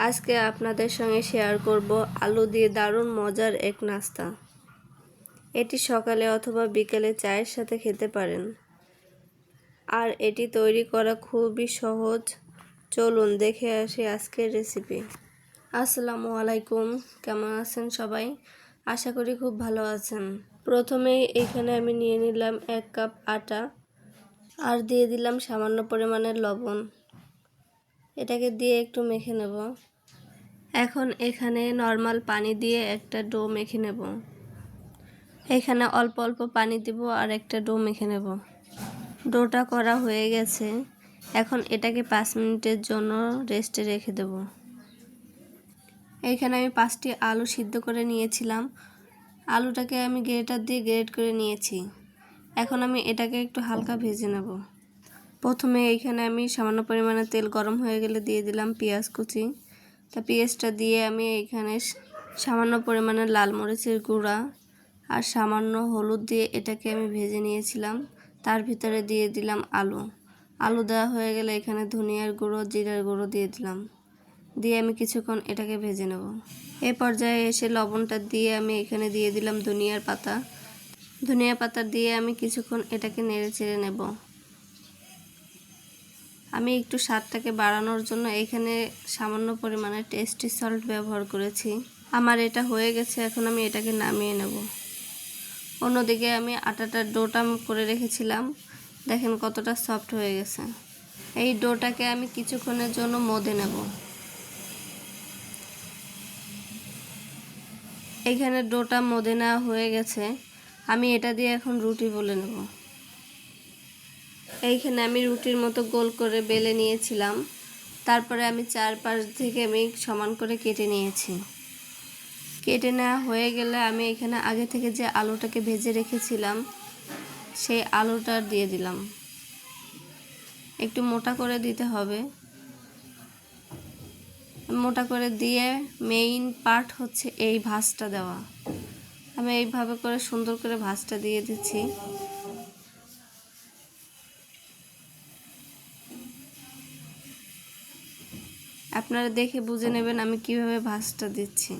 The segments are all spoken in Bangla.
আজকে আপনাদের সঙ্গে শেয়ার করব আলু দিয়ে দারুণ মজার এক নাস্তা। এটি সকালে অথবা বিকেলে চায়ের সাথে খেতে পারেন। আর এটি তৈরি করা খুবই সহজ। চলুন দেখে আসি আজকের রেসিপি। আসসালামু আলাইকুম, কেমন আছেন সবাই? আশা করি খুব ভালো আছেন। প্রথমেই এখানে আমি নিয়ে নিলাম 1 কাপ আটা আর দিয়ে দিলাম সামান্য পরিমাণের লবণ। এটাকে দিয়ে একটু মেখে নেব। এখন এখানে নরমাল পানি দিয়ে একটা ডো মেখে নেব। এখানে অল্প অল্প পানি দিব আর একটা ডো মেখে নেব। ডোটা করা হয়ে গেছে। এখন এটাকে 5 মিনিটের জন্য রেস্টে রেখে দেব। এইখানে আমি 5টি আলু সিদ্ধ করে নিয়েছিলাম। আলুটাকে আমি গ্রেটার দিয়ে গ্রেট করে নিয়েছি। এখন আমি এটাকে একটু হালকা ভেজে নেব। প্রথমে এইখানে আমি সামান্য পরিমাণে তেল গরম হয়ে গেলে দিয়ে দিলাম পেঁয়াজ কুচি। তা পেঁয়াজটা দিয়ে আমি এইখানে সামান্য পরিমাণে লাল মরিচের গুঁড়া আর সামান্য হলুদ দিয়ে এটাকে আমি ভেজে নিয়েছিলাম। তার ভিতরে দিয়ে দিলাম আলু দেওয়া হয়ে গেলে এখানে ধনিয়ার গুঁড়ো, জিরার গুঁড়ো দিয়ে দিলাম। দিয়ে আমি কিছুক্ষণ এটাকে ভেজে নেব। এই পর্যায়ে এসে লবণটা দিয়ে আমি এখানে দিয়ে দিলাম ধনিয়া পাতা দিয়ে আমি কিছুক্ষণ এটাকে নেড়ে চেড়ে নেব। আমি একটু স্বাদটাকে বাড়ানোর জন্য এখানে সামান্য পরিমাণে টেস্টি সল্ট ব্যবহার করেছি। আমার এটা হয়ে গেছে, এখন আমি এটাকে নামিয়ে নেব। অন্যদিকে আমি আটাটার ডোটা করে রেখেছিলাম, দেখেন কতটা সফট হয়ে গেছে। এই ডোটাকে আমি কিছুক্ষণের জন্য মধে নেব। এইখানে ডোটা মধে নেওয়া হয়ে গেছে। আমি এটা দিয়ে এখন রুটি বেলে নেব। এইখানে আমি রুটির মতো গোল করে বেলে নিয়েছিলাম। তারপরে আমি চারপাশ থেকে আমি সমান করে কেটে নিয়েছি। কেটে নেওয়া হয়ে গেলে আমি এখানে আগে থেকে যে আলুটাকে ভেজে রেখেছিলাম সেই আলুটা দিয়ে দিলাম। একটু মোটা করে দিতে হবে। মোটা করে দিয়ে মেইন পার্ট হচ্ছে এই ভাঁজটা দেওয়া। আমি এইভাবে করে সুন্দর করে ভাঁজটা দিয়ে দিচ্ছি। আপনারা দেখে বুঝে নেবেন আমি কিভাবে ভাঁজটা দিচ্ছি।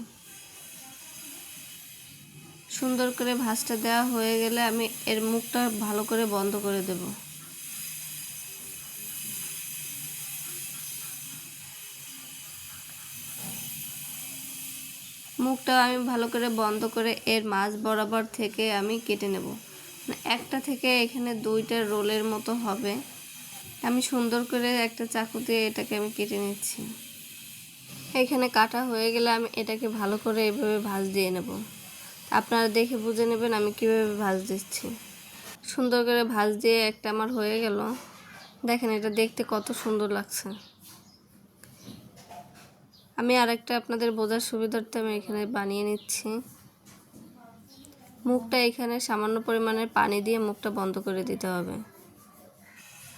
সুন্দর করে ভাঁজটা দেওয়া হয়ে গেলে আমি এর মুখটা ভালো করে বন্ধ করে দেব। মুখটা আমি ভালো করে বন্ধ করে এর মাঝ বরাবর থেকে আমি কেটে নেব। একটা থেকে এখানে 2টা রোলের মতো হবে। আমি সুন্দর করে একটা চাকু দিয়ে এটাকে আমি কেটে নিচ্ছি। এখানে কাটা হয়ে গেলে আমি এটাকে ভালো করে এইভাবে ভাঁজ দিয়ে নেব। আপনারা দেখে বুঝে নেবেন আমি কিভাবে ভাঁজ দিচ্ছি। সুন্দর করে ভাঁজ দিয়ে একটা আমার হয়ে গেল। দেখেন এটা দেখতে কত সুন্দর লাগছে। আমি আরেকটা আপনাদের বোঝার সুবিধার্থে আমি এখানে বানিয়ে নিচ্ছি। মুখটা এখানে সামান্য পরিমাণের পানি দিয়ে মুখটা বন্ধ করে দিতে হবে।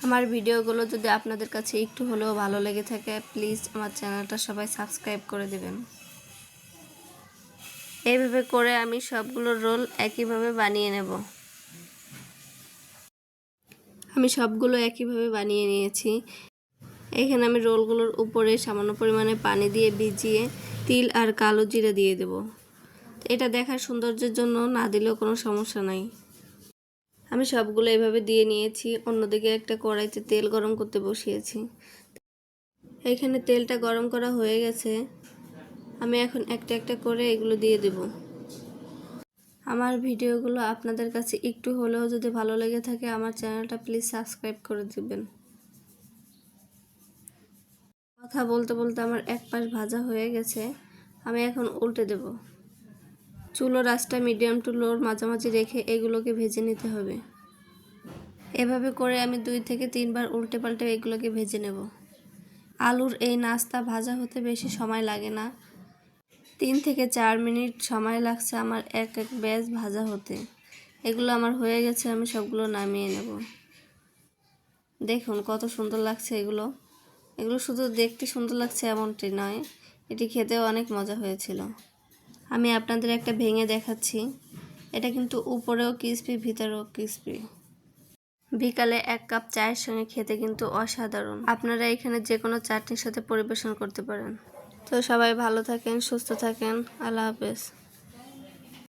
আমার ভিডিওগুলো যদি আপনাদের কাছে একটু হলেও ভালো লেগে থাকে প্লিজ আমার চ্যানেলটা সবাই সাবস্ক্রাইব করে দেবেন। এইভাবে করে আমি সবগুলো রোল একইভাবে বানিয়ে নেব। আমি সবগুলো একইভাবে বানিয়ে নিয়েছি। এখানে আমি রোলগুলোর উপরে সামান্য পরিমাণে পানি দিয়ে ভিজিয়ে তিল আর কালো জিরা দিয়ে দেব। এটা দেখার সৌন্দর্যের জন্য না দিলেও কোনো সমস্যা নাই। আমি সবগুলো এভাবে দিয়ে নিয়েছি। অন্যদিকে একটা কড়াইতে তেল গরম করতে বসিয়েছি। এখানে তেলটা গরম করা হয়ে গেছে। আমি এখন একটা একটা করে এগুলো দিয়ে দেব। আমার ভিডিওগুলো আপনাদের কাছে একটু হলেও যদি ভালো লেগে থাকে আমার চ্যানেলটা প্লিজ সাবস্ক্রাইব করে দিবেন। কথা বলতে বলতে আমার এক পাশ ভাজা হয়ে গেছে। আমি এখন উল্টে দেব। চুলোর আঁচটা মিডিয়াম টু লোর মাঝামাঝি রেখে এগুলোকে ভেজে নিতে হবে। এভাবে করে আমি 2 থেকে 3 বার উল্টে পাল্টে এগুলোকে ভেজে নেব। আলুর এই নাস্তা ভাজা হতে বেশি সময় লাগে না। 3 থেকে 4 মিনিট সময় লাগছে আমার এক এক ব্যাচ ভাজা হতে। এগুলো আমার হয়ে গেছে, আমি সবগুলো নামিয়ে নেব। দেখুন কত সুন্দর লাগছে এগুলো শুধু দেখতে সুন্দর লাগছে এমনটি নয়, এটি খেতেও অনেক মজা হয়েছিল। আমি আপনাদের একটা ভেঙে দেখাচ্ছি। এটা কিন্তু উপরেও ক্রিসপি ভিতরেও ক্রিসপি। বিকালে 1 কাপ চায়ের সঙ্গে খেতে কিন্তু অসাধারণ। আপনারা এখানে যে কোনো চাটনির সাথে পরিবেশন করতে পারেন। তো সবাই ভালো থাকেন, সুস্থ থাকেন। আল্লাহ হাফেজ।